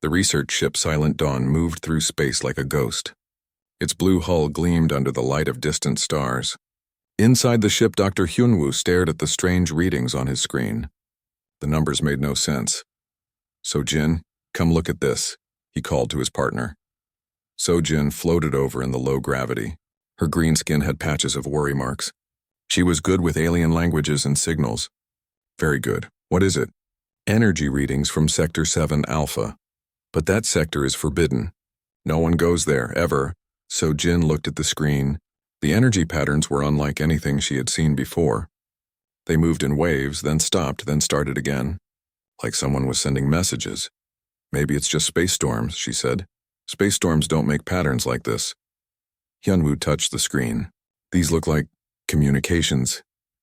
The research ship Silent Dawn moved through space like a ghost. Its blue hull gleamed under the light of distant stars. Inside the ship, Dr. Hyunwoo stared at the strange readings on his screen. The numbers made no sense. So-jin, come look at this, he called to his partner. So-jin floated over in the low gravity. Her green skin had patches of worry marks. She was good with alien languages and signals. Very good. What is it? Energy readings from Sector 7 Alpha. But that sector is forbidden. No one goes there, ever. So-jin looked at the screen. The energy patterns were unlike anything she had seen before. They moved in waves, then stopped, then started again. Like someone was sending messages. Maybe it's just space storms, she said. Space storms don't make patterns like this. Hyunwoo touched the screen. These look like communications.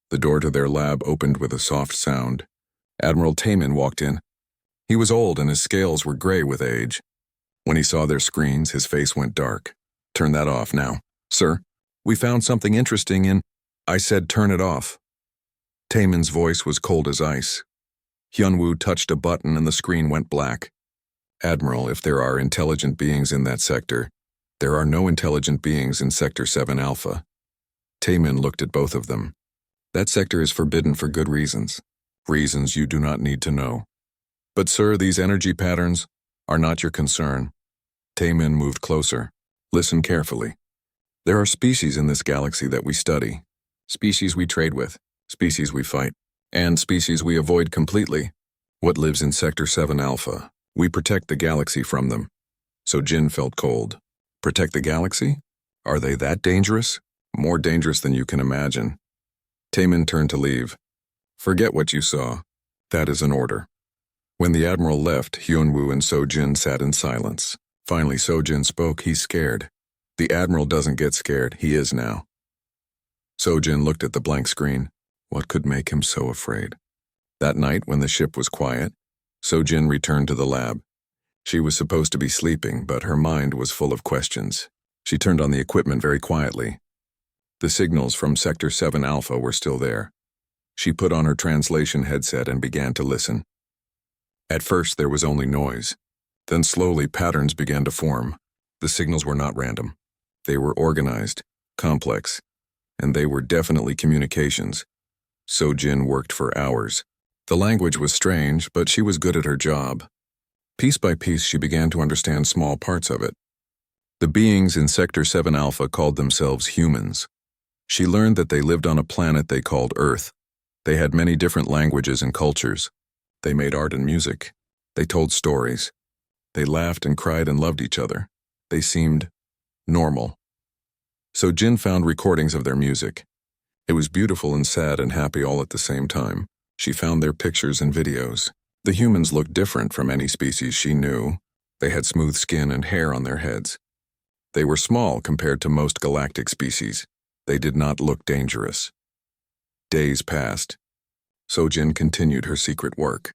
The door to their lab opened with a soft sound. Admiral Taemin walked in. He was old and his scales were gray with age. When he saw their screens, his face went dark. Turn that off now. Sir, we found something interesting in... I said turn it off. Taemin's voice was cold as ice. Hyunwoo touched a button and the screen went black. Admiral, if there are intelligent beings in that sector, there are no intelligent beings in Sector 7 Alpha. Taemin looked at both of them. That sector is forbidden for good reasons. Reasons you do not need to know. But sir, these energy patterns are not your concern. Taemin moved closer. Listen carefully. There are species in this galaxy that we study. Species we trade with. Species we fight. And species we avoid completely. What lives in Sector 7 Alpha? We protect the galaxy from them. So Jin felt cold. Protect the galaxy? Are they that dangerous? More dangerous than you can imagine. Taemin turned to leave. Forget what you saw. That is an order. When the Admiral left, Hyunwoo and So-jin sat in silence. Finally, So-jin spoke. He's scared. The Admiral doesn't get scared. He is now. So-jin looked at the blank screen. What could make him so afraid? That night, when the ship was quiet, So-jin returned to the lab. She was supposed to be sleeping, but her mind was full of questions. She turned on the equipment very quietly. The signals from Sector 7 Alpha were still there. She put on her translation headset and began to listen. At first, there was only noise. Then slowly, patterns began to form. The signals were not random. They were organized, complex, and they were definitely communications. So-jin worked for hours. The language was strange, but she was good at her job. Piece by piece, she began to understand small parts of it. The beings in Sector 7 Alpha called themselves humans. She learned that they lived on a planet they called Earth. They had many different languages and cultures. They made art and music. They told stories. They laughed and cried and loved each other. They seemed normal. So Jin found recordings of their music. It was beautiful and sad and happy all at the same time. She found their pictures and videos. The humans looked different from any species she knew. They had smooth skin and hair on their heads. They were small compared to most galactic species. They did not look dangerous. Days passed. So-jin continued her secret work.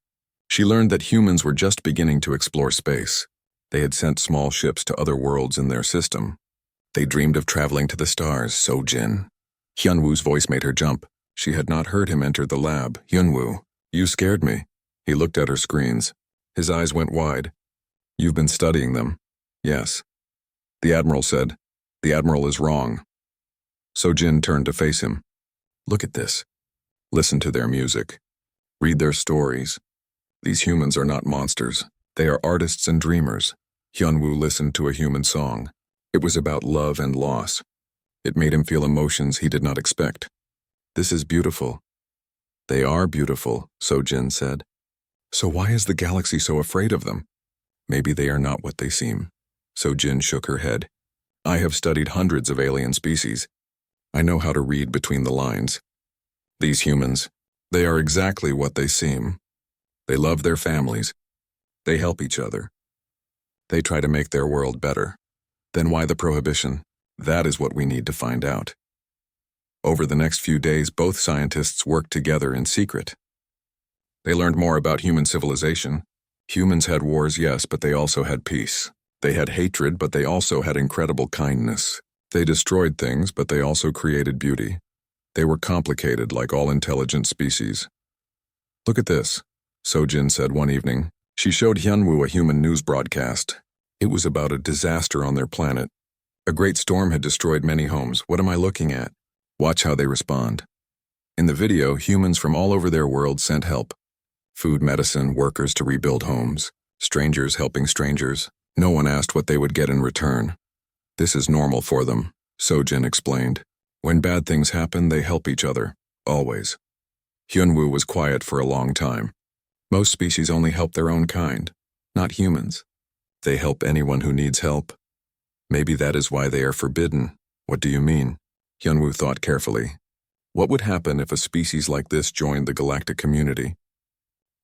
She learned that humans were just beginning to explore space. They had sent small ships to other worlds in their system. They dreamed of traveling to the stars, So-jin. Hyunwoo's voice made her jump. She had not heard him enter the lab. Hyunwoo, you scared me. He looked at her screens. His eyes went wide. You've been studying them. Yes. The Admiral said. The Admiral is wrong. So-jin turned to face him. Look at this. Listen to their music. Read their stories. These humans are not monsters. They are artists and dreamers. Hyunwoo listened to a human song. It was about love and loss. It made him feel emotions he did not expect. This is beautiful. They are beautiful, So-jin said. So why is the galaxy so afraid of them? Maybe they are not what they seem. So-jin shook her head. I have studied hundreds of alien species. I know how to read between the lines. These humans, they are exactly what they seem. They love their families. They help each other. They try to make their world better. Then why the prohibition? That is what we need to find out. Over the next few days, both scientists worked together in secret. They learned more about human civilization. Humans had wars, yes, but they also had peace. They had hatred, but they also had incredible kindness. They destroyed things, but they also created beauty. They were complicated like all intelligent species. Look at this, So-jin said one evening. She showed Hyunwoo a human news broadcast. It was about a disaster on their planet. A great storm had destroyed many homes. What am I looking at? Watch how they respond. In the video, humans from all over their world sent help. Food, medicine, workers to rebuild homes, strangers helping strangers. No one asked what they would get in return. This is normal for them, Sojin explained. When bad things happen, they help each other, always. Hyunwoo was quiet for a long time. Most species only help their own kind, not humans. They help anyone who needs help. Maybe that is why they are forbidden. What do you mean? Hyunwoo thought carefully. What would happen if a species like this joined the galactic community?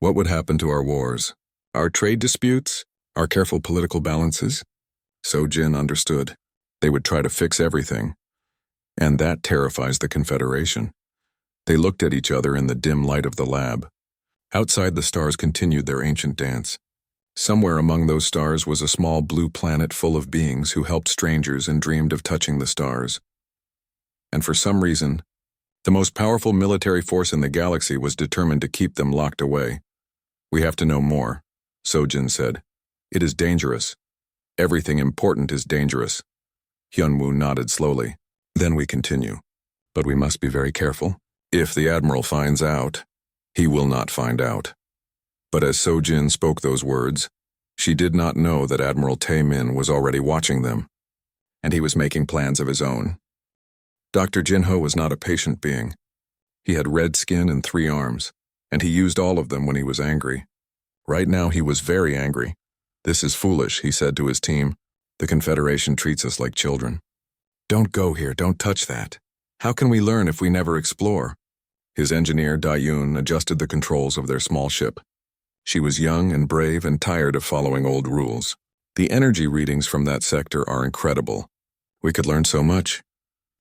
What would happen to our wars? Our trade disputes? Our careful political balances? Sojin understood. They would try to fix everything. And that terrifies the Confederation. They looked at each other in the dim light of the lab. Outside, the stars continued their ancient dance. Somewhere among those stars was a small blue planet full of beings who helped strangers and dreamed of touching the stars. And for some reason, the most powerful military force in the galaxy was determined to keep them locked away. We have to know more, Sojin said. It is dangerous. Everything important is dangerous. Hyunwoo nodded slowly. Then we continue. But we must be very careful. If the Admiral finds out, he will not find out. But as Sojin spoke those words, she did not know that Admiral Tae-min was already watching them, and he was making plans of his own. Dr. Jinho was not a patient being. He had red skin and 3 arms, and he used all of them when he was angry. Right now he was very angry. This is foolish, he said to his team. The Confederation treats us like children. Don't go here, don't touch that. How can we learn if we never explore? His engineer, Da-yoon, adjusted the controls of their small ship. She was young and brave and tired of following old rules. The energy readings from that sector are incredible. We could learn so much.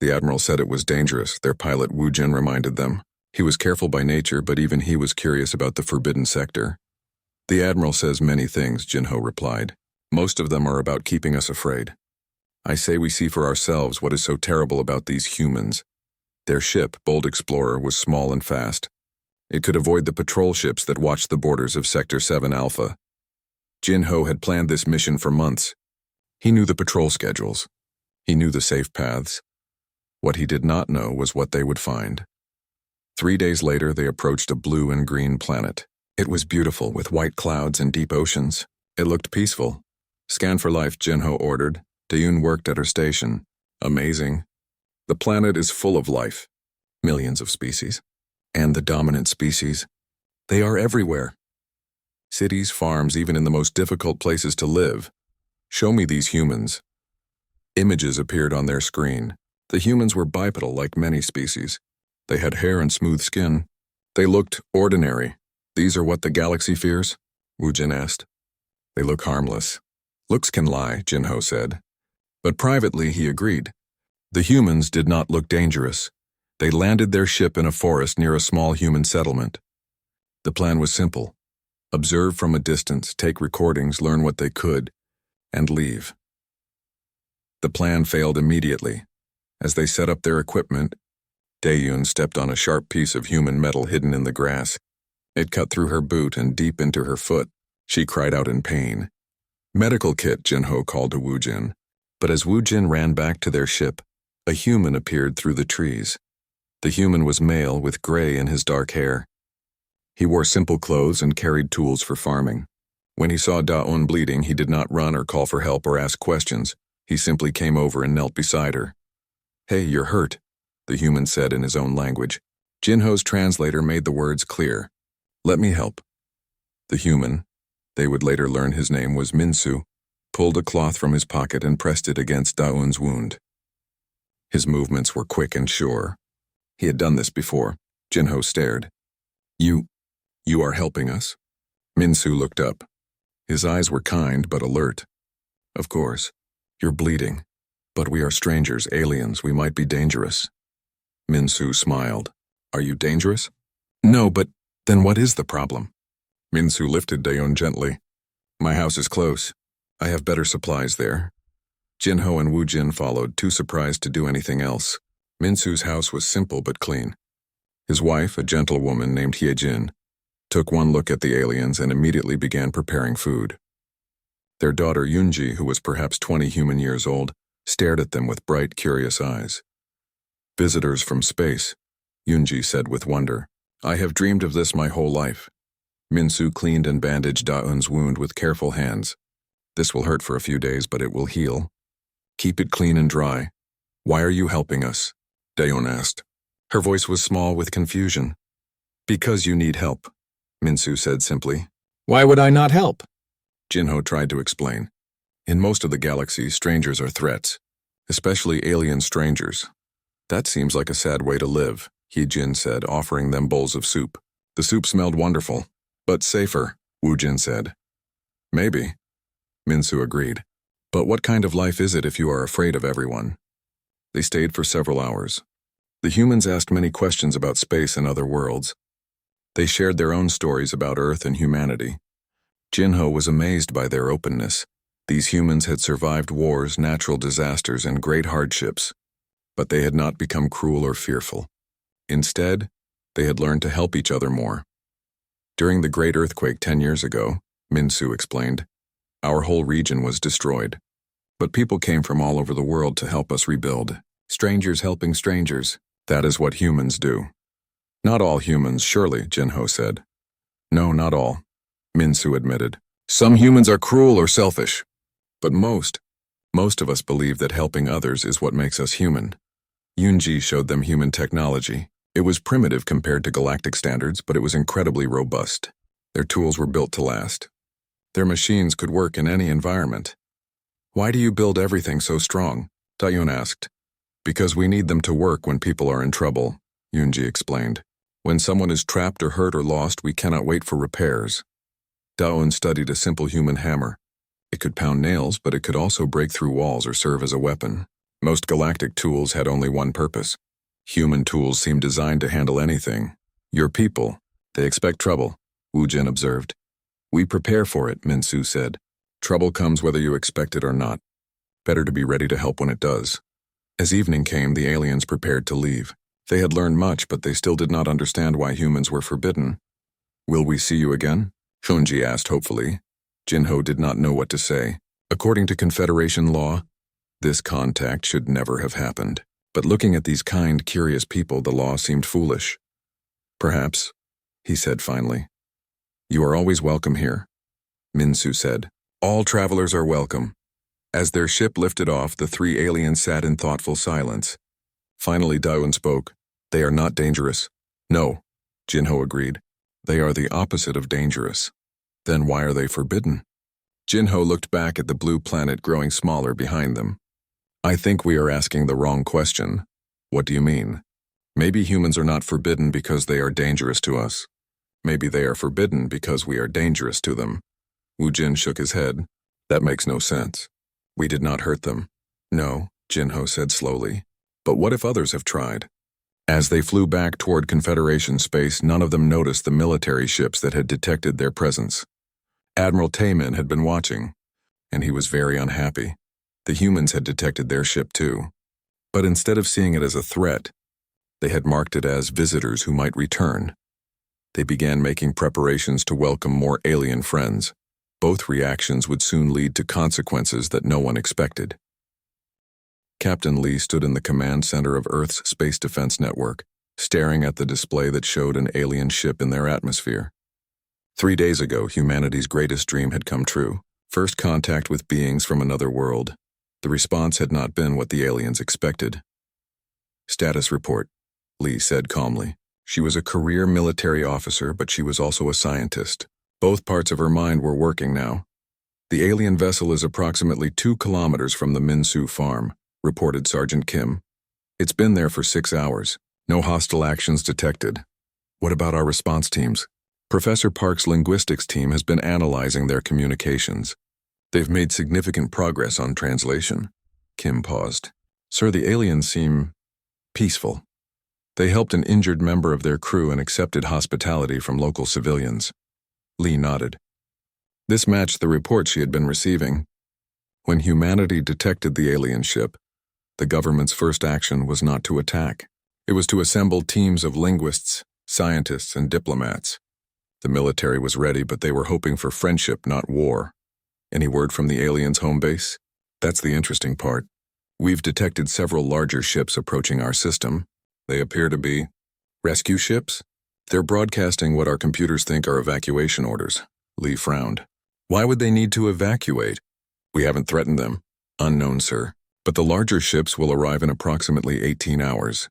The Admiral said it was dangerous, their pilot Woo-jin reminded them. He was careful by nature, but even he was curious about the forbidden sector. The Admiral says many things, Jinho replied. Most of them are about keeping us afraid. I say we see for ourselves what is so terrible about these humans. Their ship, Bold Explorer, was small and fast. It could avoid the patrol ships that watched the borders of Sector 7 Alpha. Jinho had planned this mission for months. He knew the patrol schedules. He knew the safe paths. What he did not know was what they would find. 3 days later, they approached a blue and green planet. It was beautiful, with white clouds and deep oceans. It looked peaceful. Scan for life, Jinho ordered. Dayoon worked at her station. Amazing. The planet is full of life. Millions of species. And the dominant species. They are everywhere. Cities, farms, even in the most difficult places to live. Show me these humans. Images appeared on their screen. The humans were bipedal like many species. They had hair and smooth skin. They looked ordinary. These are what the galaxy fears? Woo-jin asked. They look harmless. Looks can lie, Jinho said. But privately, he agreed. The humans did not look dangerous. They landed their ship in a forest near a small human settlement. The plan was simple. Observe from a distance, take recordings, learn what they could, and leave. The plan failed immediately. As they set up their equipment, Dayoon stepped on a sharp piece of human metal hidden in the grass. It cut through her boot and deep into her foot. She cried out in pain. Medical kit, Jinho called to Woo-jin. But as Woo-jin ran back to their ship, a human appeared through the trees. The human was male with gray in his dark hair. He wore simple clothes and carried tools for farming. When he saw Da-eun bleeding, he did not run or call for help or ask questions. He simply came over and knelt beside her. Hey, you're hurt, the human said in his own language. Jinho's translator made the words clear. Let me help. The human, they would later learn his name was Minsu, pulled a cloth from his pocket and pressed it against Da-eun's wound. His movements were quick and sure. He had done this before. Jinho stared. You are helping us? Minsu looked up. His eyes were kind but alert. Of course. You're bleeding. But we are strangers, aliens. We might be dangerous. Minsu smiled. Are you dangerous? No, but then what is the problem? Minsu lifted Dayoon gently. My house is close. I have better supplies there. Jinho and Woo-jin followed, too surprised to do anything else. Minsu's house was simple but clean. His wife, a gentlewoman named Hyejin. took one look at the aliens and immediately began preparing food. Their daughter Yunji, who was perhaps 20 human years old, stared at them with bright, curious eyes. "Visitors from space," Yunji said with wonder. "I have dreamed of this my whole life." Minsu cleaned and bandaged Daeun's wound with careful hands. "This will hurt for a few days, but it will heal. Keep it clean and dry." "Why are you helping us?" Daeun asked. Her voice was small with confusion. "Because you need help," Minsu said simply. "Why would I not help?" Jinho tried to explain. "In most of the galaxies, strangers are threats, especially alien strangers." "That seems like a sad way to live," He-Jin said, offering them bowls of soup. The soup smelled wonderful, but safer, Woo-Jin said. "Maybe," Minsu agreed. "But what kind of life is it if you are afraid of everyone?" They stayed for several hours. The humans asked many questions about space and other worlds. They shared their own stories about Earth and humanity. Jinho was amazed by their openness. These humans had survived wars, natural disasters, and great hardships, but they had not become cruel or fearful. Instead, they had learned to help each other more. "During the great earthquake 10 years ago," Minsu explained, "our whole region was destroyed. But people came from all over the world to help us rebuild. Strangers helping strangers. That is what humans do." "Not all humans, surely," Jinho said. "No, not all," Minsu admitted. "Some humans are cruel or selfish. But most of us believe that helping others is what makes us human." Yunji showed them human technology. It was primitive compared to galactic standards, but it was incredibly robust. Their tools were built to last. Their machines could work in any environment. "Why do you build everything so strong?" Daeun asked. "Because we need them to work when people are in trouble," Yunji explained. "When someone is trapped or hurt or lost, we cannot wait for repairs." Daeun studied a simple human hammer. It could pound nails, but it could also break through walls or serve as a weapon. Most galactic tools had only one purpose. Human tools seemed designed to handle anything. "Your people, they expect trouble," Woo-Jin observed. "We prepare for it," Minsu said. "Trouble comes whether you expect it or not. Better to be ready to help when it does." As evening came, the aliens prepared to leave. They had learned much, but they still did not understand why humans were forbidden. "Will we see you again?" Shunji asked hopefully. Jinho did not know what to say. According to Confederation law, this contact should never have happened. But looking at these kind, curious people, the law seemed foolish. "Perhaps," he said finally. "You are always welcome here," Minsu said. "All travelers are welcome." As their ship lifted off, the three aliens sat in thoughtful silence. Finally, Daeun spoke. "They are not dangerous." "No," Jinho agreed. "They are the opposite of dangerous." "Then why are they forbidden?" Jinho looked back at the blue planet growing smaller behind them. "I think we are asking the wrong question." "What do you mean?" "Maybe humans are not forbidden because they are dangerous to us. Maybe they are forbidden because we are dangerous to them." Woo-Jin shook his head. "That makes no sense. We did not hurt them." "No," Jinho said slowly. "But what if others have tried?" As they flew back toward Confederation space, none of them noticed the military ships that had detected their presence. Admiral Taemin had been watching, and he was very unhappy. The humans had detected their ship too. But instead of seeing it as a threat, they had marked it as visitors who might return. They began making preparations to welcome more alien friends. Both reactions would soon lead to consequences that no one expected. Captain Lee stood in the command center of Earth's Space Defense Network, staring at the display that showed an alien ship in their atmosphere. 3 days ago, humanity's greatest dream had come true. First contact with beings from another world. The response had not been what the aliens expected. "Status report," Lee said calmly. She was a career military officer, but she was also a scientist. Both parts of her mind were working now. "The alien vessel is approximately 2 kilometers from the Minsu farm," reported Sergeant Kim. "It's been there for 6 hours. No hostile actions detected." "What about our response teams?" "Professor Park's linguistics team has been analyzing their communications. They've made significant progress on translation." Kim paused. "Sir, the aliens seem peaceful. They helped an injured member of their crew and accepted hospitality from local civilians." Lee nodded. This matched the report she had been receiving. When humanity detected the alien ship, the government's first action was not to attack. It was to assemble teams of linguists, scientists, and diplomats. The military was ready, but they were hoping for friendship, not war. Any word from the aliens' home base? That's the interesting part. We've detected several larger ships approaching our system. They appear to be rescue ships? They're broadcasting what our computers think are evacuation orders. Lee frowned. Why would they need to evacuate? We haven't threatened them. Unknown, sir. But the larger ships will arrive in approximately 18 hours.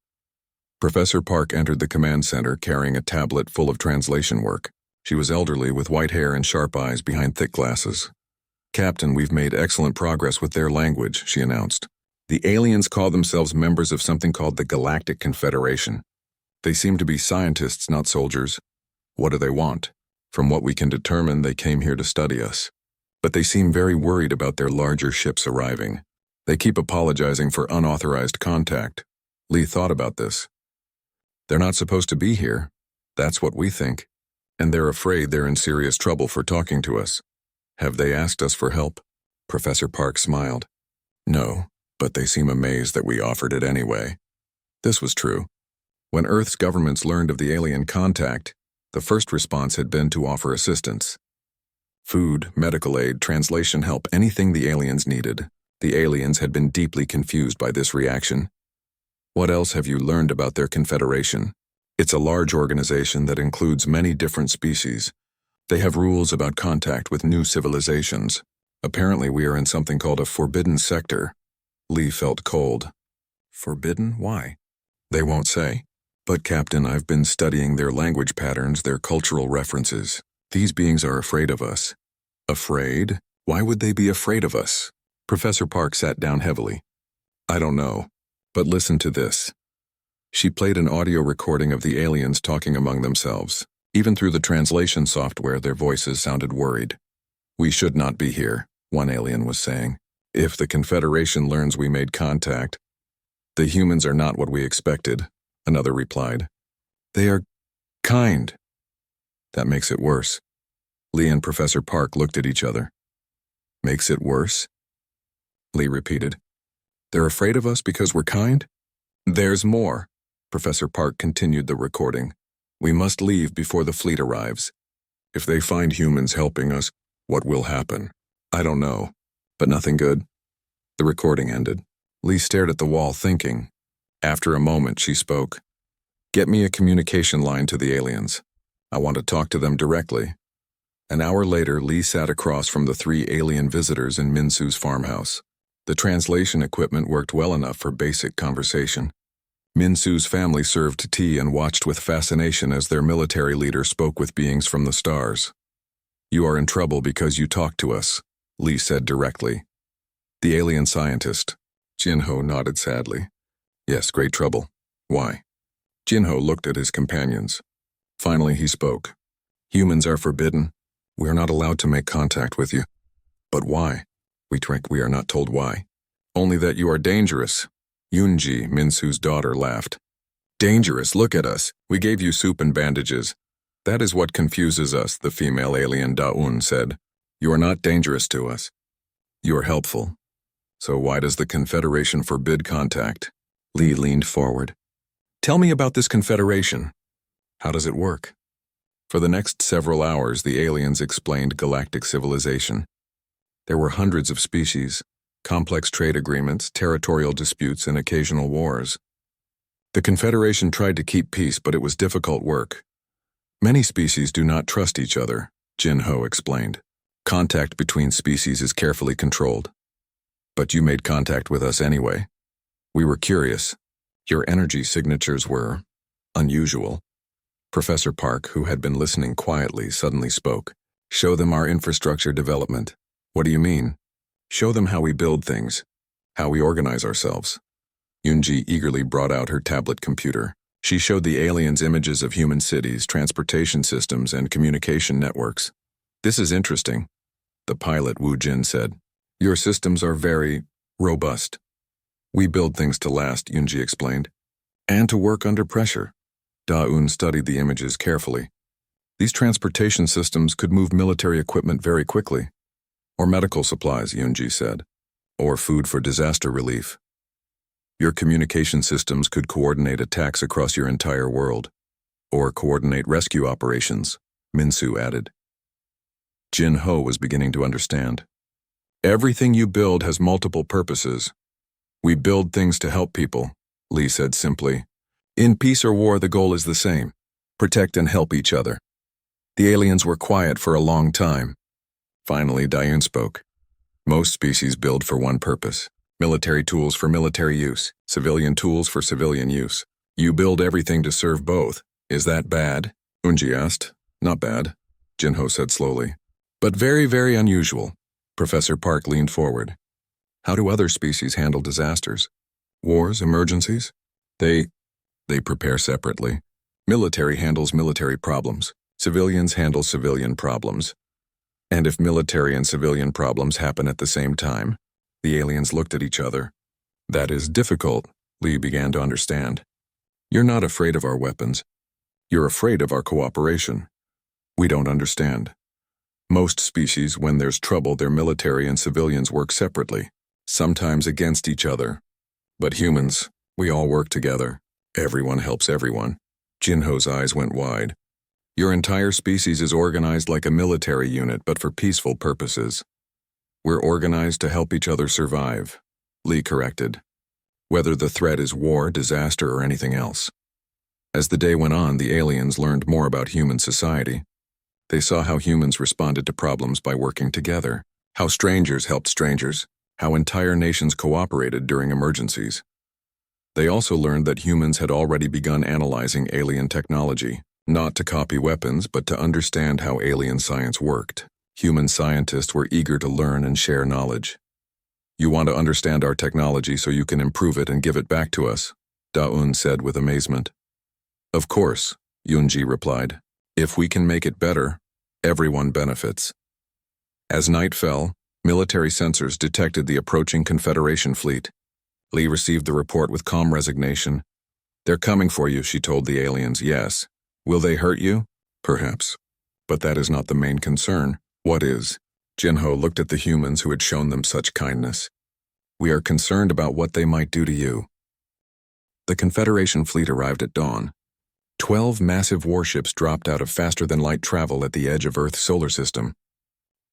Professor Park entered the command center carrying a tablet full of translation work. She was elderly with white hair and sharp eyes behind thick glasses. Captain, we've made excellent progress with their language, she announced. The aliens call themselves members of something called the Galactic Confederation. They seem to be scientists, not soldiers. What do they want? From what we can determine, they came here to study us. But they seem very worried about their larger ships arriving. They keep apologizing for unauthorized contact. Lee thought about this. They're not supposed to be here. That's what we think. And they're afraid they're in serious trouble for talking to us. Have they asked us for help? Professor Park smiled. No, but they seem amazed that we offered it anyway. This was true. When Earth's governments learned of the alien contact, the first response had been to offer assistance. Food, medical aid, translation help, anything the aliens needed. The aliens had been deeply confused by this reaction. What else have you learned about their confederation? It's a large organization that includes many different species. They have rules about contact with new civilizations. Apparently we are in something called a forbidden sector. Lee felt cold. Forbidden? Why? They won't say. But Captain, I've been studying their language patterns, their cultural references. These beings are afraid of us. Afraid? Why would they be afraid of us? Professor Park sat down heavily. I don't know, but listen to this. She played an audio recording of the aliens talking among themselves. Even through the translation software, their voices sounded worried. We should not be here, one alien was saying. If the Confederation learns we made contact, the humans are not what we expected, another replied. They are kind. That makes it worse. Lee and Professor Park looked at each other. Makes it worse? Lee repeated. They're afraid of us because we're kind? There's more. Professor Park continued the recording. We must leave before the fleet arrives. If they find humans helping us, what will happen? I don't know, but nothing good. The recording ended. Lee stared at the wall thinking. After a moment, she spoke. Get me a communication line to the aliens. I want to talk to them directly. An hour later, Lee sat across from the 3 alien visitors in Minsu's farmhouse. The translation equipment worked well enough for basic conversation. Minsu's family served tea and watched with fascination as their military leader spoke with beings from the stars. You are in trouble because you talked to us, Lee said directly. The alien scientist. Jinho nodded sadly. Yes, great trouble. Why? Jinho looked at his companions. Finally he spoke. Humans are forbidden. We are not allowed to make contact with you. But why? We are not told why. Only that you are dangerous. Yunji, Minsu's daughter, laughed. Dangerous, look at us. We gave you soup and bandages. That is what confuses us, the female alien Daun said. You are not dangerous to us. You are helpful. So why does the Confederation forbid contact? Lee leaned forward. Tell me about this Confederation. How does it work? For the next several hours, the aliens explained galactic civilization. There were hundreds of species, complex trade agreements, territorial disputes, and occasional wars. The Confederation tried to keep peace, but it was difficult work. Many species do not trust each other, Jinho explained. Contact between species is carefully controlled. But you made contact with us anyway. We were curious. Your energy signatures were unusual. Professor Park, who had been listening quietly, suddenly spoke. Show them our infrastructure development. What do you mean? Show them how we build things, how we organize ourselves. Yunji eagerly brought out her tablet computer. She showed the aliens images of human cities, transportation systems, and communication networks. This is interesting, the pilot Wu Jin said. Your systems are very robust. We build things to last, Yunji explained, and to work under pressure. Da-Un studied the images carefully. These transportation systems could move military equipment very quickly. Or medical supplies, Yunji said. Or food for disaster relief. Your communication systems could coordinate attacks across your entire world. Or coordinate rescue operations. Minsu added. Jin Ho was beginning to understand. Everything you build has multiple purposes. We build things to help people, Lee said simply. In peace or war, the goal is the same. Protect and help each other. The aliens were quiet for a long time. Finally, Dayun spoke. Most species build for one purpose. Military tools for military use, civilian tools for civilian use. You build everything to serve both. Is that bad? Unji asked. Not bad, Jinho said slowly. But very, very unusual. Professor Park leaned forward. How do other species handle disasters? Wars, emergencies? They prepare separately. Military handles military problems. Civilians handle civilian problems. And if military and civilian problems happen at the same time? The aliens looked at each other. That is difficult, Lee began to understand. You're not afraid of our weapons. You're afraid of our cooperation. We don't understand. Most species, when there's trouble, their military and civilians work separately, sometimes against each other. But humans, we all work together. Everyone helps everyone. Jinho's eyes went wide. Your entire species is organized like a military unit, but for peaceful purposes. We're organized to help each other survive, Lee corrected. Whether the threat is war, disaster, or anything else. As the day went on, the aliens learned more about human society. They saw how humans responded to problems by working together, how strangers helped strangers, how entire nations cooperated during emergencies. They also learned that humans had already begun analyzing alien technology, not to copy weapons, but to understand how alien science worked. Human scientists were eager to learn and share knowledge. You want to understand our technology so you can improve it and give it back to us, Da-un said with amazement. Of course, Yunji replied. If we can make it better, everyone benefits. As night fell, military sensors detected the approaching Confederation fleet. Lee received the report with calm resignation. They're coming for you, she told the aliens. Yes. Will they hurt you? Perhaps. But that is not the main concern. What is? Jinho looked at the humans who had shown them such kindness. We are concerned about what they might do to you. The Confederation fleet arrived at dawn. 12 massive warships dropped out of faster-than-light travel at the edge of Earth's solar system.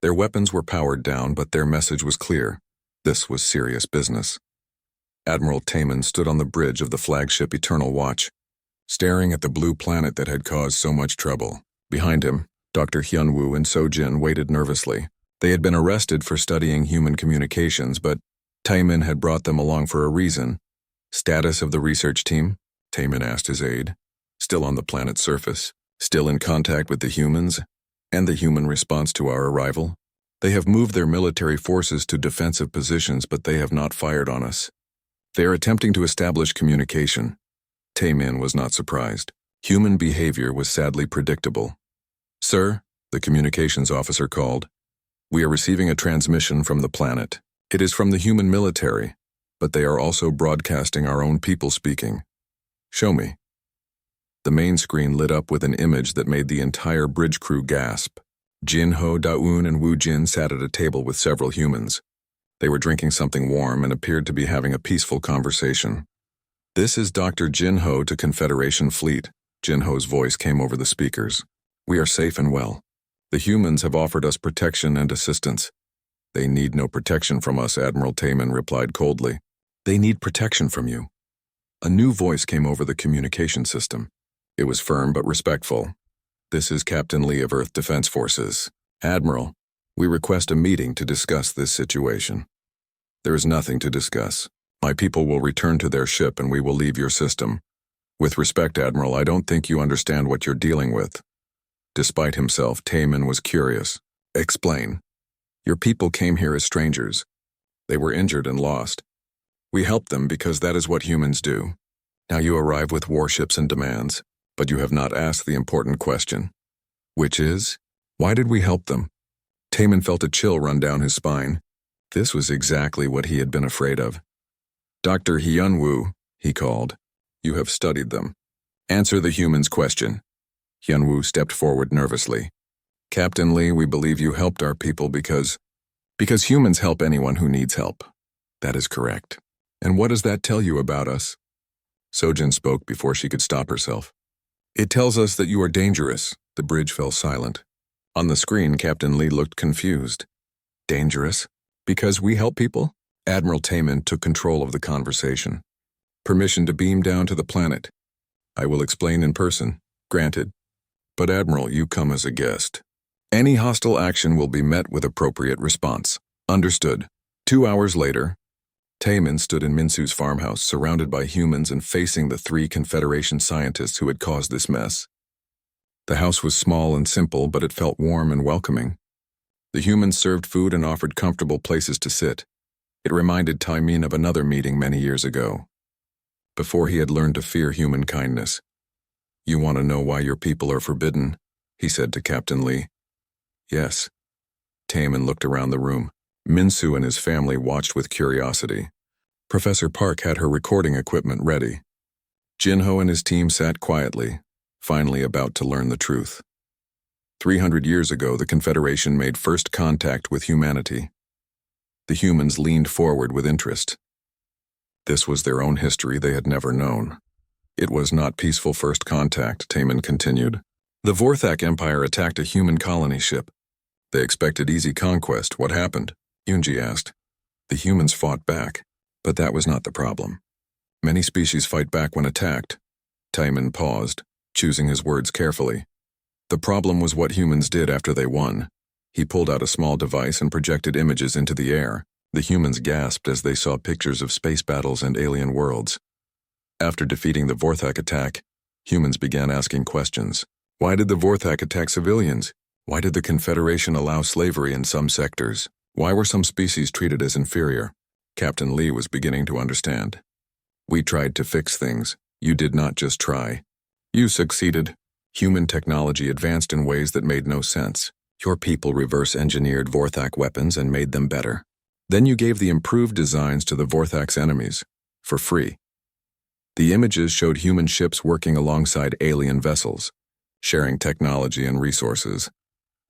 Their weapons were powered down, but their message was clear. This was serious business. Admiral Taman stood on the bridge of the flagship Eternal Watch, staring at the blue planet that had caused so much trouble. Behind him, Dr. Hyunwoo and Sojin waited nervously. They had been arrested for studying human communications, but Taman had brought them along for a reason. Status of the research team? Taman asked his aide. Still on the planet's surface, still in contact with the humans, and the human response to our arrival. They have moved their military forces to defensive positions, but they have not fired on us. They are attempting to establish communication. Taemin was not surprised. Human behavior was sadly predictable. Sir, the communications officer called. We are receiving a transmission from the planet. It is from the human military, but they are also broadcasting our own people speaking. Show me. The main screen lit up with an image that made the entire bridge crew gasp. Jinho, Da-un, and Wu Jin sat at a table with several humans. They were drinking something warm and appeared to be having a peaceful conversation. This is Dr. Jinho to Confederation Fleet. Jinho's voice came over the speakers. We are safe and well. The humans have offered us protection and assistance. They need no protection from us, Admiral Taman replied coldly. They need protection from you. A new voice came over the communication system. It was firm but respectful. This is Captain Lee of Earth Defense Forces. Admiral, we request a meeting to discuss this situation. There is nothing to discuss. My people will return to their ship and we will leave your system. With respect, Admiral, I don't think you understand what you're dealing with. Despite himself, Taman was curious. Explain. Your people came here as strangers. They were injured and lost. We helped them because that is what humans do. Now you arrive with warships and demands. But you have not asked the important question, which is, why did we help them? Taman felt a chill run down his spine. This was exactly what he had been afraid of. Dr. Hyunwoo, he called, you have studied them. Answer the human's question. Hyunwoo stepped forward nervously. Captain Lee, we believe you helped our people because humans help anyone who needs help. That is correct. And what does that tell you about us? Sojin spoke before she could stop herself. It tells us that you are dangerous, The bridge fell silent. On the screen, Captain Lee looked confused. Dangerous? Because we help people? Admiral Taman took control of the conversation. Permission to beam down to the planet. I will explain in person. Granted. But Admiral, you come as a guest. Any hostile action will be met with appropriate response. Understood. 2 hours later, Taman stood in Minsu's farmhouse, surrounded by humans and facing the 3 Confederation scientists who had caused this mess. The house was small and simple, but it felt warm and welcoming. The humans served food and offered comfortable places to sit. It reminded Taimin of another meeting many years ago, before he had learned to fear human kindness. You want to know why your people are forbidden? He said to Captain Lee. Yes. Taman looked around the room. Minsu and his family watched with curiosity. Professor Park had her recording equipment ready. Jinho and his team sat quietly, finally about to learn the truth. 300 years ago, the Confederation made first contact with humanity. The humans leaned forward with interest. This was their own history they had never known. It was not peaceful first contact, Taman continued. The Vorthak Empire attacked a human colony ship. They expected easy conquest. What happened? Yunji asked. The humans fought back, but that was not the problem. Many species fight back when attacked. Taman paused, choosing his words carefully. The problem was what humans did after they won. He pulled out a small device and projected images into the air. The humans gasped as they saw pictures of space battles and alien worlds. After defeating the Vorthak attack, humans began asking questions. Why did the Vorthak attack civilians? Why did the Confederation allow slavery in some sectors? Why were some species treated as inferior? Captain Lee was beginning to understand. We tried to fix things. You did not just try. You succeeded. Human technology advanced in ways that made no sense. Your people reverse-engineered Vorthak weapons and made them better. Then you gave the improved designs to the Vorthak's enemies, for free. The images showed human ships working alongside alien vessels, sharing technology and resources.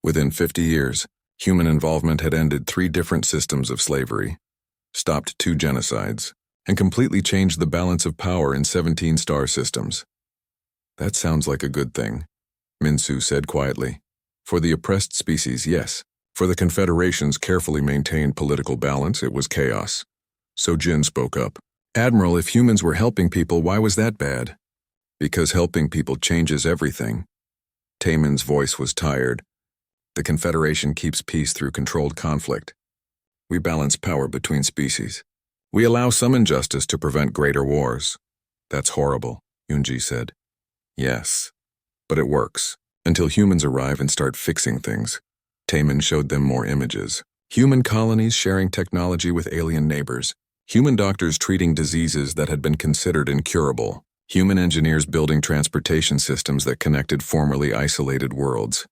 Within 50 years, human involvement had ended 3 different systems of slavery, stopped 2 genocides, and completely changed the balance of power in 17 star systems. That sounds like a good thing, Minsu said quietly. For the oppressed species, yes. For the Confederation's carefully maintained political balance, it was chaos. So Jin spoke up. Admiral, if humans were helping people, why was that bad? Because helping people changes everything. Taman's voice was tired. The Confederation keeps peace through controlled conflict. We balance power between species. We allow some injustice to prevent greater wars. That's horrible, Yunji said. Yes, but it works, until humans arrive and start fixing things. Taman showed them more images. Human colonies sharing technology with alien neighbors. Human doctors treating diseases that had been considered incurable. Human engineers building transportation systems that connected formerly isolated worlds.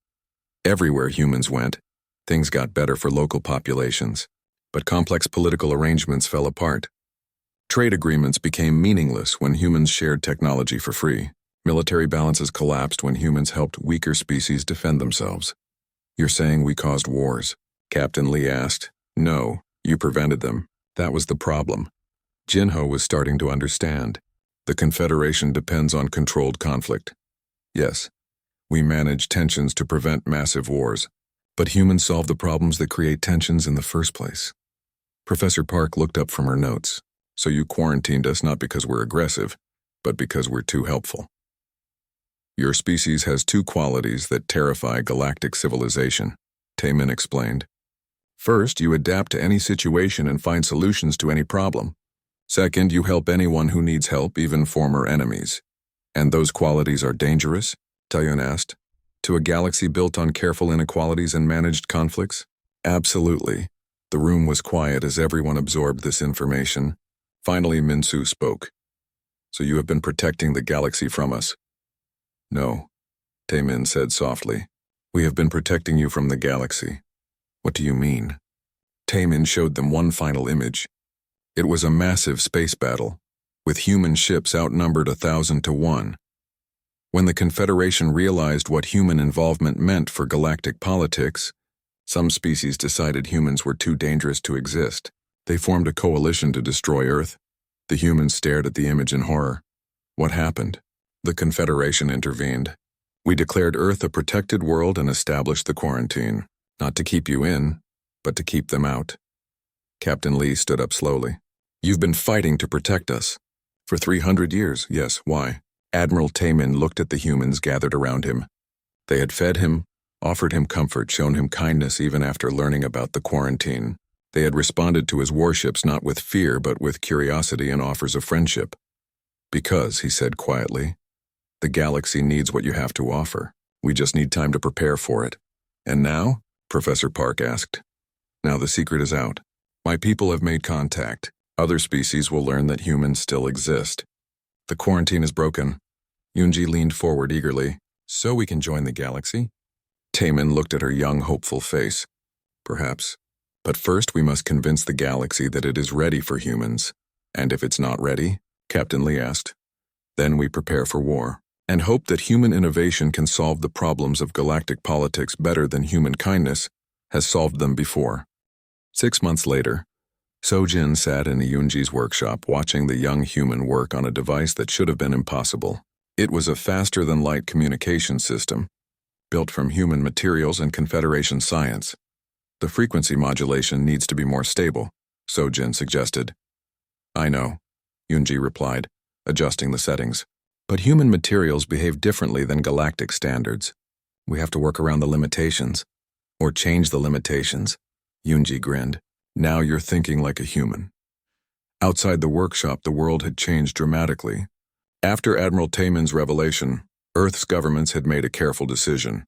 Everywhere humans went, things got better for local populations, but complex political arrangements fell apart. Trade agreements became meaningless when humans shared technology for free. Military balances collapsed when humans helped weaker species defend themselves. You're saying we caused wars? Captain Lee asked. No, you prevented them. That was the problem. Jinho was starting to understand. The Confederation depends on controlled conflict. Yes, we manage tensions to prevent massive wars, but humans solve the problems that create tensions in the first place. Professor Park looked up from her notes. So you quarantined us not because we're aggressive, but because we're too helpful. Your species has 2 qualities that terrify galactic civilization, Taman explained. First, you adapt to any situation and find solutions to any problem. Second, you help anyone who needs help, even former enemies. And those qualities are dangerous? Taiyun asked. To a galaxy built on careful inequalities and managed conflicts? Absolutely. The room was quiet as everyone absorbed this information. Finally, Minsu spoke. So you have been protecting the galaxy from us? No, Taman said softly. We have been protecting you from the galaxy. What do you mean? Taman showed them one final image. It was a massive space battle, with human ships outnumbered 1,000 to 1. When the Confederation realized what human involvement meant for galactic politics, some species decided humans were too dangerous to exist. They formed a coalition to destroy Earth. The humans stared at the image in horror. What happened? The Confederation intervened. We declared Earth a protected world and established the quarantine, not to keep you in, but to keep them out. Captain Lee stood up slowly. You've been fighting to protect us. For 300 years, yes, why? Admiral Taemin looked at the humans gathered around him. They had fed him, offered him comfort, shown him kindness even after learning about the quarantine. They had responded to his warships not with fear but with curiosity and offers of friendship. Because, he said quietly, the galaxy needs what you have to offer. We just need time to prepare for it. And now? Professor Park asked. Now the secret is out. My people have made contact. Other species will learn that humans still exist. The quarantine is broken. Yoonji leaned forward eagerly. So we can join the galaxy? Taemin looked at her young, hopeful face. Perhaps. But first we must convince the galaxy that it is ready for humans. And if it's not ready, Captain Lee asked, then we prepare for war, and hope that human innovation can solve the problems of galactic politics better than human kindness has solved them before. 6 months later, Sojin sat in Yoonji's workshop watching the young human work on a device that should have been impossible. It was a faster-than-light communication system, built from human materials and Confederation science. The frequency modulation needs to be more stable, Sojin suggested. I know, Yoonji replied, adjusting the settings. But human materials behave differently than galactic standards. We have to work around the limitations. Or change the limitations. Yoonji grinned. Now you're thinking like a human. Outside the workshop, the world had changed dramatically. After Admiral Taemin's revelation, Earth's governments had made a careful decision.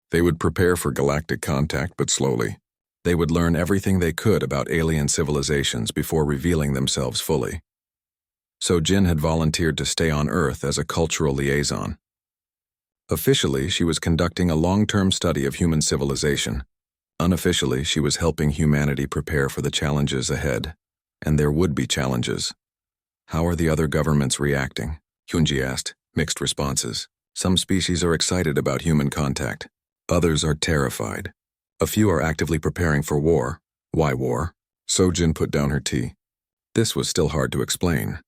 They would prepare for galactic contact, but slowly. They would learn everything they could about alien civilizations before revealing themselves fully. Sojin had volunteered to stay on Earth as a cultural liaison. Officially, she was conducting a long-term study of human civilization. Unofficially, she was helping humanity prepare for the challenges ahead. And there would be challenges. How are the other governments reacting? Yoonji asked, mixed responses. Some species are excited about human contact. Others are terrified. A few are actively preparing for war. Why war? Sojin put down her tea. This was still hard to explain.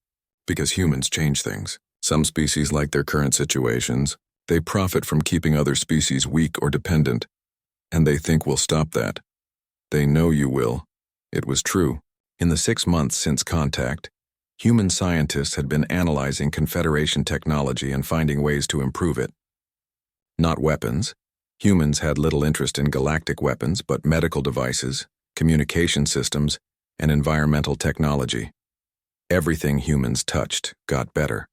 Because humans change things. Some species like their current situations. They profit from keeping other species weak or dependent. And they think we'll stop that. They know you will. It was true. In the 6 months since contact, human scientists had been analyzing Confederation technology and finding ways to improve it. Not weapons. Humans had little interest in galactic weapons, but medical devices, communication systems, and environmental technology. Everything humans touched got better.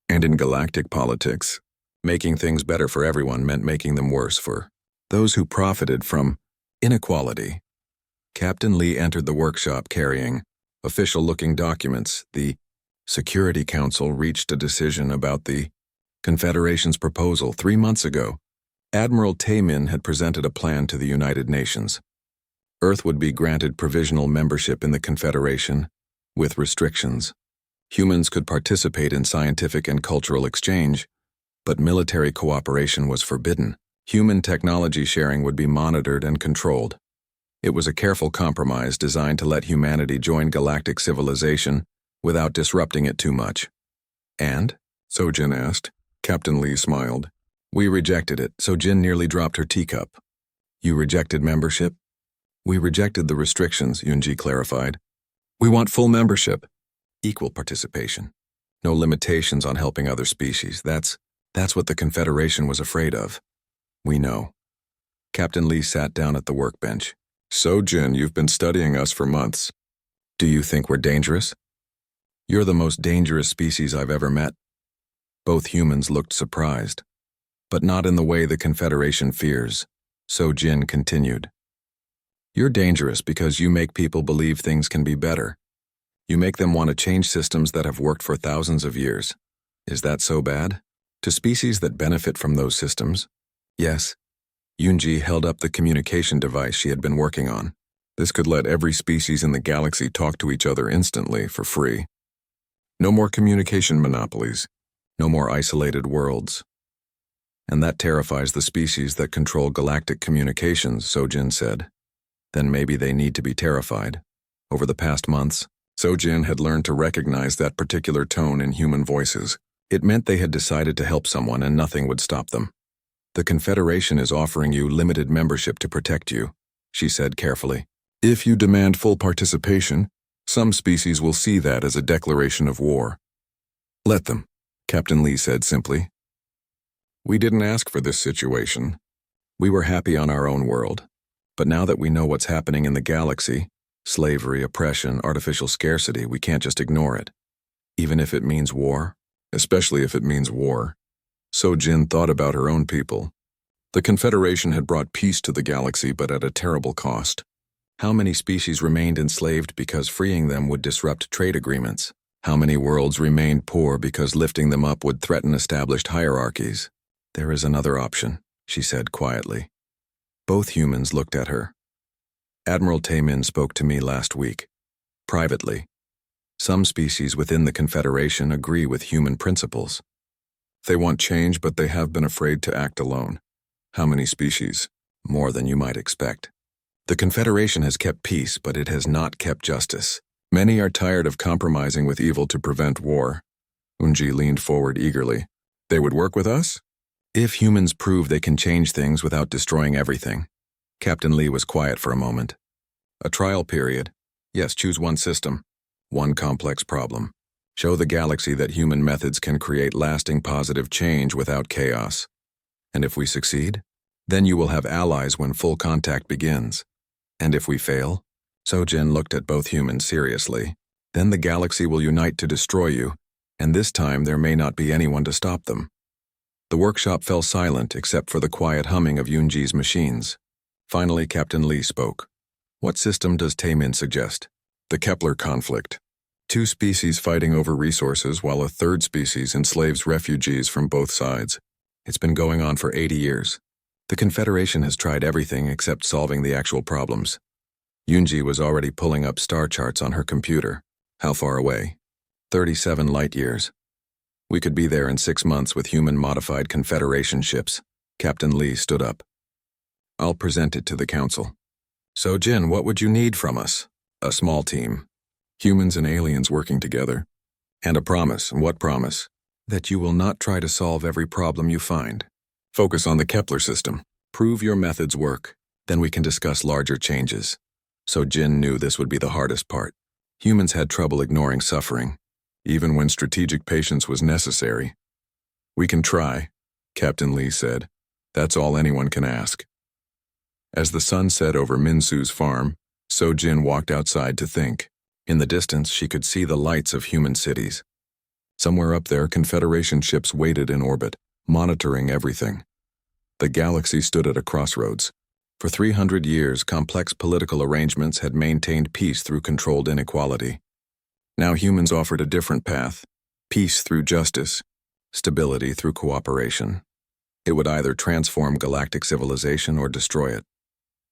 And in galactic politics, making things better for everyone meant making them worse for those who profited from inequality. Captain Lee entered the workshop carrying official-looking documents. The Security Council reached a decision about the Confederation's proposal 3 months ago. Admiral Taemin had presented a plan to the United Nations. Earth would be granted provisional membership in the Confederation, with restrictions. Humans could participate in scientific and cultural exchange, but military cooperation was forbidden. Human technology sharing would be monitored and controlled. It was a careful compromise designed to let humanity join galactic civilization without disrupting it too much. And? Sojin asked. Captain Lee smiled. We rejected it. Sojin nearly dropped her teacup. You rejected membership? We rejected the restrictions, Yoonji clarified. We want full membership. Equal participation. No limitations on helping other species. That's what the Confederation was afraid of. We know. Captain Lee sat down at the workbench. Sojin, you've been studying us for months. Do you think we're dangerous? You're the most dangerous species I've ever met. Both humans looked surprised. But not in the way the Confederation fears. Sojin continued. You're dangerous because you make people believe things can be better. You make them want to change systems that have worked for thousands of years. Is that so bad? To species that benefit from those systems? Yes. Yoonji held up the communication device she had been working on. This could let every species in the galaxy talk to each other instantly for free. No more communication monopolies. No more isolated worlds. And that terrifies the species that control galactic communications, Sojin said. Then maybe they need to be terrified. Over the past months, Sojin had learned to recognize that particular tone in human voices. It meant they had decided to help someone and nothing would stop them. The Confederation is offering you limited membership to protect you, she said carefully. If you demand full participation, some species will see that as a declaration of war. Let them, Captain Lee said simply. We didn't ask for this situation. We were happy on our own world. But now that we know what's happening in the galaxy, slavery, oppression, artificial scarcity, we can't just ignore it. Even if it means war, especially if it means war. So Jin thought about her own people. The Confederation had brought peace to the galaxy, but at a terrible cost. How many species remained enslaved because freeing them would disrupt trade agreements? How many worlds remained poor because lifting them up would threaten established hierarchies? There is another option, she said quietly. Both humans looked at her. Admiral Taemin spoke to me last week, privately. Some species within the Confederation agree with human principles. They want change, but they have been afraid to act alone. How many species? More than you might expect. The Confederation has kept peace, but it has not kept justice. Many are tired of compromising with evil to prevent war. Unji leaned forward eagerly. They would work with us? If humans prove they can change things without destroying everything. Captain Lee was quiet for a moment. A trial period. Yes, choose one system. One complex problem. Show the galaxy that human methods can create lasting positive change without chaos. And if we succeed, then you will have allies when full contact begins. And if we fail, Sojin looked at both humans seriously, then the galaxy will unite to destroy you, and this time there may not be anyone to stop them. The workshop fell silent except for the quiet humming of Yunji's machines. Finally, Captain Lee spoke. What system does Taemin suggest? The Kepler conflict. 2 species fighting over resources while a third species enslaves refugees from both sides. It's been going on for 80 years. The Confederation has tried everything except solving the actual problems. Yunji was already pulling up star charts on her computer. How far away? 37 light years. We could be there in 6 months with human-modified Confederation ships. Captain Lee stood up. I'll present it to the Council. So Jin, what would you need from us? A small team. Humans and aliens working together. And a promise. What promise? That you will not try to solve every problem you find. Focus on the Kepler system. Prove your methods work. Then we can discuss larger changes. So Jin knew this would be the hardest part. Humans had trouble ignoring suffering, even when strategic patience was necessary. We can try, Captain Lee said. That's all anyone can ask. As the sun set over Minsu's farm, So-Jin walked outside to think. In the distance, she could see the lights of human cities. Somewhere up there, Confederation ships waited in orbit, monitoring everything. The galaxy stood at a crossroads. For 300 years, complex political arrangements had maintained peace through controlled inequality. Now humans offered a different path, peace through justice, stability through cooperation. It would either transform galactic civilization or destroy it.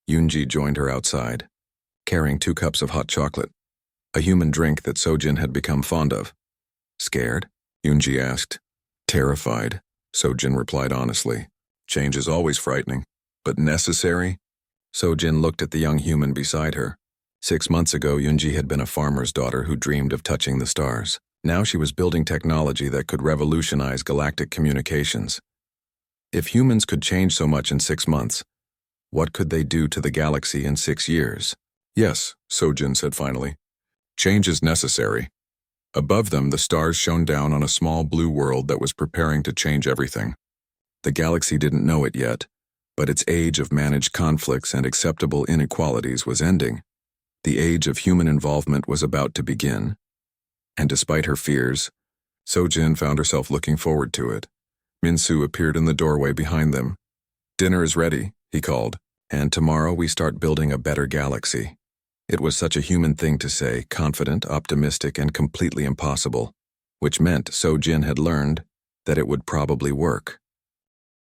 Yunji joined her outside, carrying 2 cups of hot chocolate, a human drink that Sojin had become fond of. Scared? Yunji asked. Terrified, Sojin replied honestly. Change is always frightening, but necessary? Sojin looked at the young human beside her. 6 months ago, Yunji had been a farmer's daughter who dreamed of touching the stars. Now she was building technology that could revolutionize galactic communications. If humans could change so much in 6 months, what could they do to the galaxy in 6 years? Yes, Sojin said finally. Change is necessary. Above them, the stars shone down on a small blue world that was preparing to change everything. The galaxy didn't know it yet, but its age of managed conflicts and acceptable inequalities was ending. The age of human involvement was about to begin. And despite her fears, Sojin found herself looking forward to it. Minsu appeared in the doorway behind them. Dinner is ready, he called, and tomorrow we start building a better galaxy. It was such a human thing to say, confident, optimistic, and completely impossible, which meant Sojin had learned that it would probably work.